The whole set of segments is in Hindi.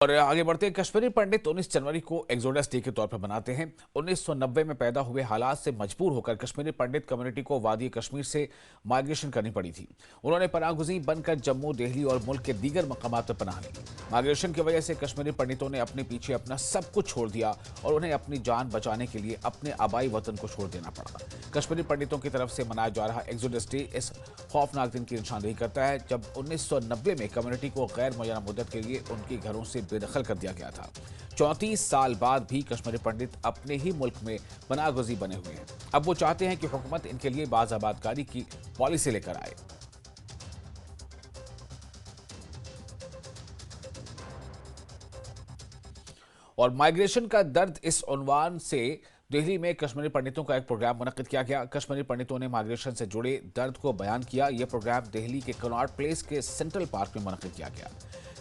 और आगे बढ़ते हैं। कश्मीरी पंडित 19 जनवरी को एक्सोडस डे के तौर पर मनाते हैं। 1990 में पैदा हुए हालात से मजबूर होकर कश्मीरी पंडित कम्युनिटी को वादी कश्मीर से माइग्रेशन करनी पड़ी थी। उन्होंने पनाहगुज़ी बनकर जम्मू, दिल्ली और मुल्क के दीगर मकामात पर पनाह ली। माइग्रेशन की वजह से कश्मीरी पंडितों ने अपने पीछे अपना सब कुछ छोड़ दिया और उन्हें अपनी जान बचाने के लिए अपने आबाई वतन को छोड़ देना पड़ा। कश्मीरी पंडितों की तरफ से मनाया जा रहा एक्सोडस डे इस खौफनाक दिन की निशानदेही करता है जब 1990 में कम्युनिटी को गैर मुअय्यना मुद्दत के लिए उनके घरों से बेदखल कर दिया गया था। 34 साल बाद भी कश्मीरी पंडित अपने ही मुल्क में पनाहगुज़ी बने हुए हैं। अब वो चाहते हैं कि हुकूमत इनके लिए बाज़ाबादकारी की पॉलिसी लेकर आए। और माइग्रेशन का दर्द इस उन्वान से दिल्ली में कश्मीरी पंडितों का एक प्रोग्राम मुनक्किद किया गया। कश्मीरी पंडितों ने माइग्रेशन से जुड़े दर्द को बयान किया। यह प्रोग्राम दिल्ली के कनॉट प्लेस के सेंट्रल पार्क में मुनक्किद किया गया।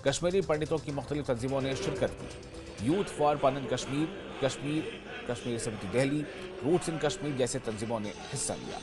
कश्मीरी पंडितों की मुख्तलिफ तंजीमों ने शिरकत की। Youth for permanent Kashmir, Kashmir समिति दिल्ली, रूट्स इन कश्मीर जैसे तंजीमों ने हिस्सा लिया।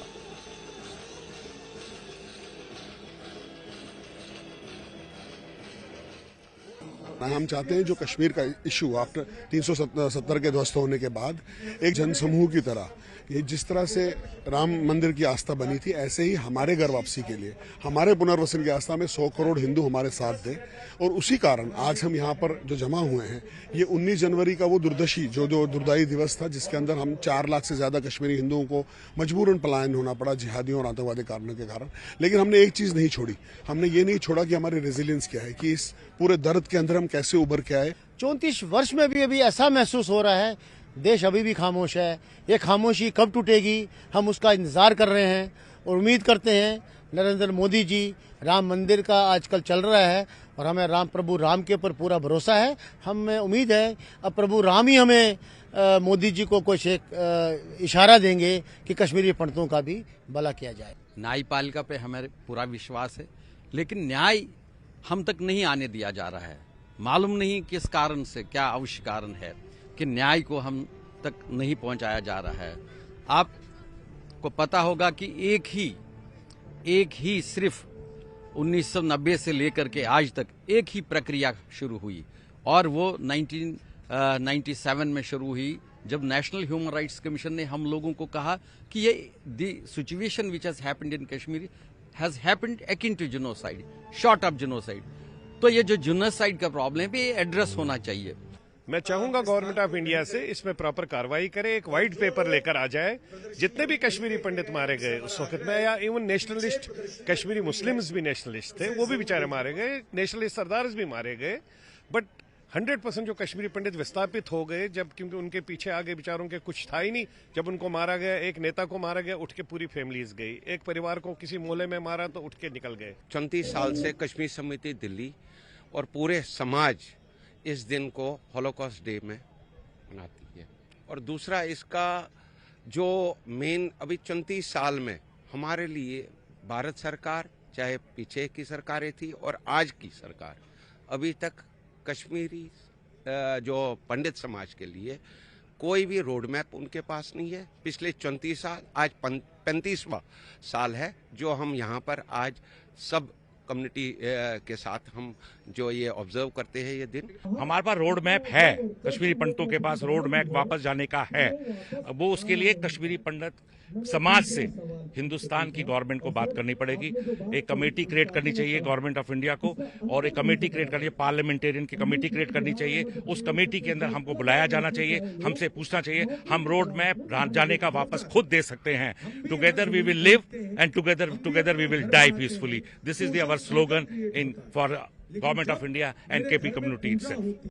हम चाहते हैं जो कश्मीर का इशू आफ्टर 370 के ध्वस्त होने के बाद एक जनसमूह की तरह, ये जिस तरह से राम मंदिर की आस्था बनी थी, ऐसे ही हमारे घर वापसी के लिए, हमारे पुनर्वसन की आस्था में 100 करोड़ हिंदू हमारे साथ दें। और उसी कारण आज हम यहाँ पर जो जमा हुए हैं, ये 19 जनवरी का वो दुर्दशी जो दुर्दायी दिवस था जिसके अंदर हम 4 लाख से ज्यादा कश्मीरी हिंदुओं को मजबूरन पलायन होना पड़ा जिहादियों और आतंकवादी कारणों के कारण। लेकिन हमने एक चीज नहीं छोड़ी, हमने ये नहीं छोड़ा कि हमारी रेजिलियंस क्या है, कि इस पूरे दर्द के अंदर हम कैसे उभर के आए। 34 वर्ष में भी अभी ऐसा महसूस हो रहा है देश अभी भी खामोश है। ये खामोशी कब टूटेगी, हम उसका इंतजार कर रहे हैं और उम्मीद करते हैं नरेंद्र मोदी जी, राम मंदिर का आजकल चल रहा है और हमें प्रभु राम के ऊपर पूरा भरोसा है। हमें उम्मीद है अब प्रभु राम ही हमें मोदी जी को कुछ एक इशारा देंगे कि कश्मीरी पंडितों का भी भला किया जाए। न्यायपालिका पे हमें पूरा विश्वास है, लेकिन न्याय हम तक नहीं आने दिया जा रहा है। मालूम नहीं किस कारण से, क्या अवश्य कारण है कि न्याय को हम तक नहीं पहुंचाया जा रहा है। आपको पता होगा कि एक ही सिर्फ 1990 से लेकर के आज तक एक ही प्रक्रिया शुरू हुई और वो 1997 में शुरू हुई, जब नेशनल ह्यूमन राइट्स कमीशन ने हम लोगों को कहा कि ये the situation which has happened in Kashmir has happened akin to genocide, short of genocide. तो ये जो जेनोसाइड का प्रॉब्लम है ये एड्रेस होना चाहिए। मैं चाहूंगा गवर्नमेंट ऑफ इंडिया से इसमें प्रॉपर कार्रवाई करे, एक व्हाइट पेपर लेकर आ जाए। जितने भी कश्मीरी पंडित मारे गए उस वक्त में, या इवन नेशनलिस्ट कश्मीरी मुस्लिम्स भी नेशनलिस्ट थे, वो भी बेचारे मारे गए, नेशनलिस्ट सरदार्स भी मारे गए, बट 100% जो कश्मीरी पंडित विस्थापित हो गए, जब क्योंकि उनके पीछे आगे बेचारों के कुछ था ही नहीं। जब उनको मारा गया, एक नेता को मारा गया, उठ के पूरी फैमिलीज गई। एक परिवार को किसी मोहल्ले में मारा तो उठ के निकल गए। 34 साल से कश्मीर समिति दिल्ली और पूरे समाज इस दिन को हॉलोकॉस्ट डे में मनाती है। और दूसरा, इसका जो मेन अभी 34 साल में हमारे लिए भारत सरकार, चाहे पीछे की सरकारें थी और आज की सरकार, अभी तक कश्मीरी जो पंडित समाज के लिए कोई भी रोड मैप उनके पास नहीं है। पिछले 34 साल, आज 35वां साल है जो हम यहाँ पर आज सब कम्युनिटी के साथ हम जो ये ऑब्जर्व करते हैं ये दिन। हमारे पास रोड मैप है, कश्मीरी पंडितों के पास रोड मैप वापस जाने का है। वो उसके लिए कश्मीरी पंडित समाज से हिंदुस्तान की गवर्नमेंट को बात करनी पड़ेगी। एक कमेटी क्रिएट करनी चाहिए गवर्नमेंट ऑफ इंडिया को, और एक कमेटी क्रिएट करनी चाहिए, पार्लियामेंटेरियन की कमेटी क्रिएट करनी चाहिए। उस कमेटी के अंदर हमको बुलाया जाना चाहिए, हमसे पूछना चाहिए, हम रोड मैप जाने का वापस खुद दे सकते हैं। Together we will live and together we will die peacefully. This is our slogan in for government of India and KP community itself.